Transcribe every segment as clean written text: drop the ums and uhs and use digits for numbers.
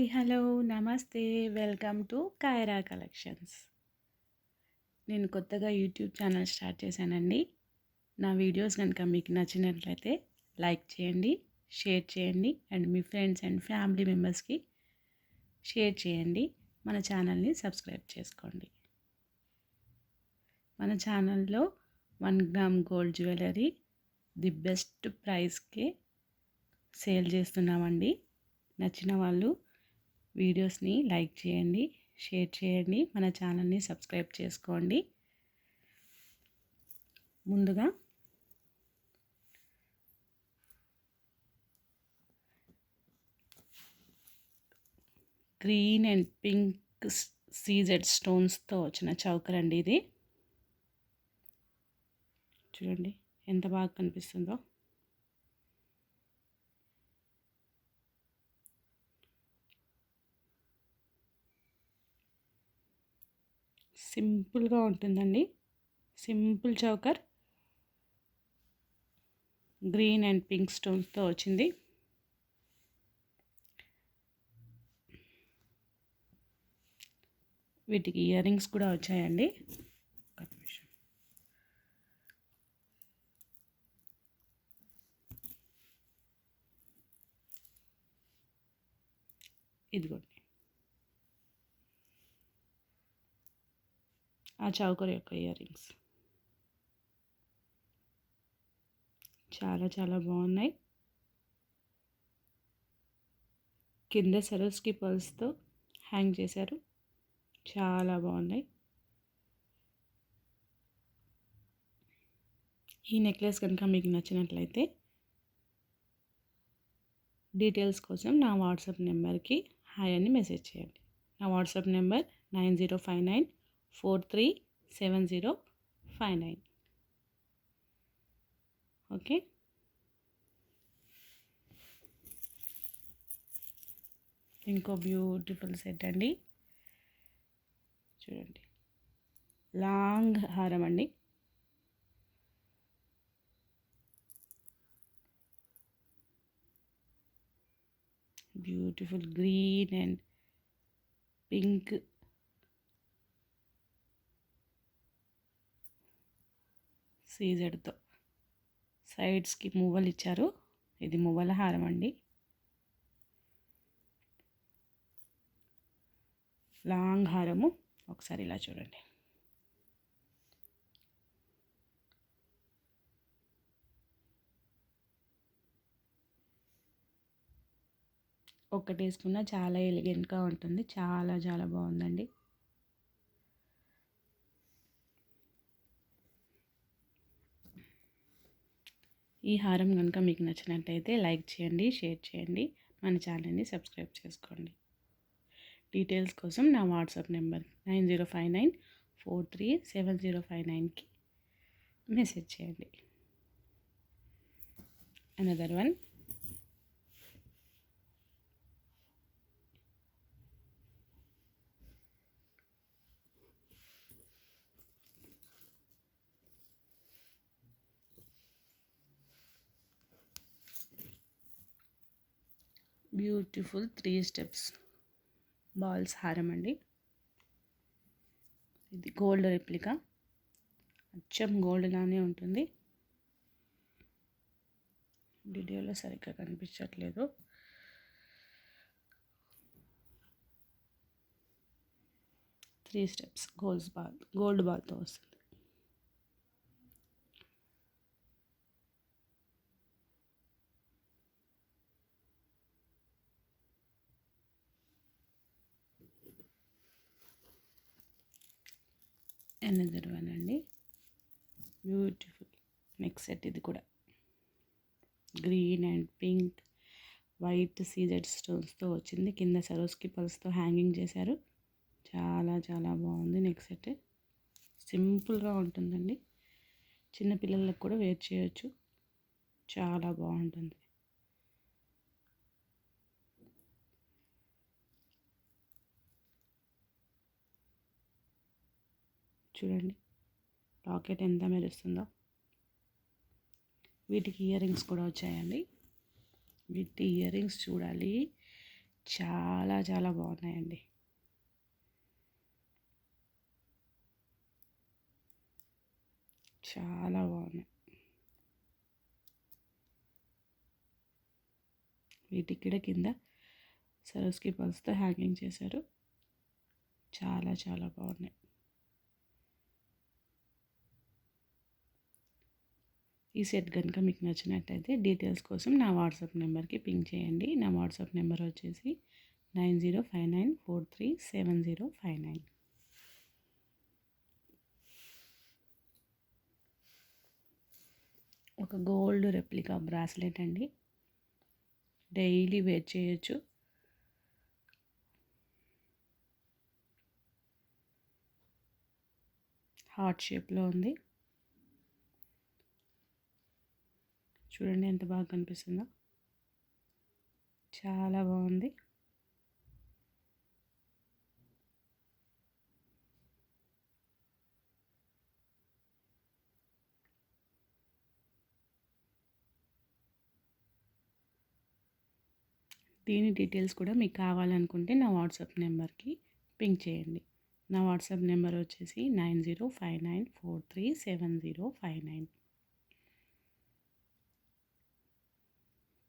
Hi hello నమస్తే welcome to కాయరా collections. నేను కొత్తగా యూట్యూబ్ ఛానల్ స్టార్ట్ చేశానండి. నా వీడియోస్ కనుక మీకు నచ్చినట్లయితే లైక్ చేయండి, షేర్ చేయండి అండ్ మీ ఫ్రెండ్స్ అండ్ ఫ్యామిలీ మెంబర్స్కి షేర్ చేయండి. మన ఛానల్ని సబ్స్క్రైబ్ చేసుకోండి. మన ఛానల్లో 1 gram gold jewellery the best ప్రైస్కే సేల్ చేస్తున్నామండి. నచ్చిన వాళ్ళు వీడియోస్ని లైక్ చేయండి, షేర్ చేయండి, మన ఛానల్ని సబ్స్క్రైబ్ చేసుకోండి. ముందుగా గ్రీన్ అండ్ పింక్ సీజెడ్ స్టోన్స్తో వచ్చిన చౌకర్ అండి. ఇది చూడండి ఎంత బాగా కనిపిస్తుందో. సింపుల్గా ఉంటుందండి. Simple choker green and pink స్టోన్స్తో వచ్చింది. వీటికి ఇయర్ రింగ్స్ కూడా వచ్చాయండి. ఒక నిమిషం. ఇదిగోండి ఆ చౌకర్ యొక్క ఇయర్ రింగ్స్ చాలా చాలా బాగున్నాయి. కింద సరోస్కి పర్ల్స్తో హ్యాంగ్ చేశారు. చాలా బాగున్నాయి. ఈ నెక్లెస్ కనుక మీకు నచ్చినట్లయితే డీటెయిల్స్ కోసం నా వాట్సాప్ నెంబర్కి హాయ్ అని మెసేజ్ చేయండి. నా వాట్సాప్ నెంబర్ 9059437059. ఓకే. ఇంకో బ్యూటిఫుల్ సెట్ అండి. చూడండి లాంగ్ హారం అండి. బ్యూటిఫుల్ గ్రీన్ అండ్ పింక్ సీజెడ్తో సైడ్స్కి మువ్వలు ఇచ్చారు. ఇది మువ్వల హారం అండి. లాంగ్ హారము. ఒకసారి ఇలా చూడండి. ఒక్కటి వేసుకున్నా చాలా ఎలిగెంట్గా ఉంటుంది. చాలా చాలా బాగుందండి. ఈ హారం కనుక మీకు నచ్చినట్టయితే లైక్ చేయండి, షేర్ చేయండి, మన ఛానల్ని సబ్స్క్రైబ్ చేసుకోండి. డీటెయిల్స్ కోసం నా వాట్సాప్ నెంబర్ 9059437059కి మెసేజ్ చేయండి. Another one. Beautiful 3 steps balls హారం అండి. ఇది గోల్డ్ రెప్లికా. అచ్చం గోల్డ్ లానే ఉంటుంది. వీడియోలో సరిగ్గా కనిపించట్లేదు. త్రీ స్టెప్స్ గోల్డ్ బాల్తో వస్తుంది. అనదర్ వన్ అండి. Beautiful neck set. ఇది కూడా green and pink white CZ స్టోన్స్తో వచ్చింది. కింద సరోస్కి పల్స్తో హ్యాంగింగ్ చేశారు. చాలా చాలా బాగుంది నెక్ సెట్. సింపుల్గా ఉంటుందండి. చిన్నపిల్లలకు కూడా వేర్ చేయొచ్చు. చాలా బాగుంటుంది. చూడండి లాకెట్ ఎంత మెరుస్తుందో. వీటికి ఇయర్ రింగ్స్ కూడా వచ్చాయండి. వీటి ఇయర్ రింగ్స్ చూడాలి చాలా చాలా బాగున్నాయండి. చాలా బాగున్నాయి. వీటికి కూడా కింద సరోస్కి పల్స్తో హ్యాంగింగ్ చేశారు. చాలా చాలా బాగున్నాయి. ఈ సెట్ కనుక మీకు నచ్చినట్టయితే డీటెయిల్స్ కోసం నా వాట్సాప్ నెంబర్కి పింక్ చేయండి. నా వాట్సాప్ నెంబర్ వచ్చేసి 9059437059. ఒక గోల్డ్ రెప్లికా బ్రాస్లెట్ అండి. డైలీ వేర్ చేయొచ్చు. హార్ట్ షేప్లో ఉంది. చూడండి ఎంత బాగా కనిపిస్తుందో. చాలా బాగుంది. దీని డీటెయిల్స్ కూడా మీకు కావాలనుకుంటే నా వాట్సాప్ నెంబర్కి పింక్ చేయండి. నా వాట్సాప్ నెంబర్ వచ్చేసి 9059437059.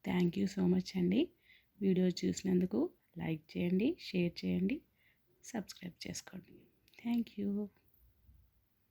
థ్యాంక్ యూ సో మచ్ అండి. వీడియో చూసినందుకు లైక్ చేయండి, షేర్ చేయండి, సబ్స్క్రైబ్ చేసుకోండి. Thank you.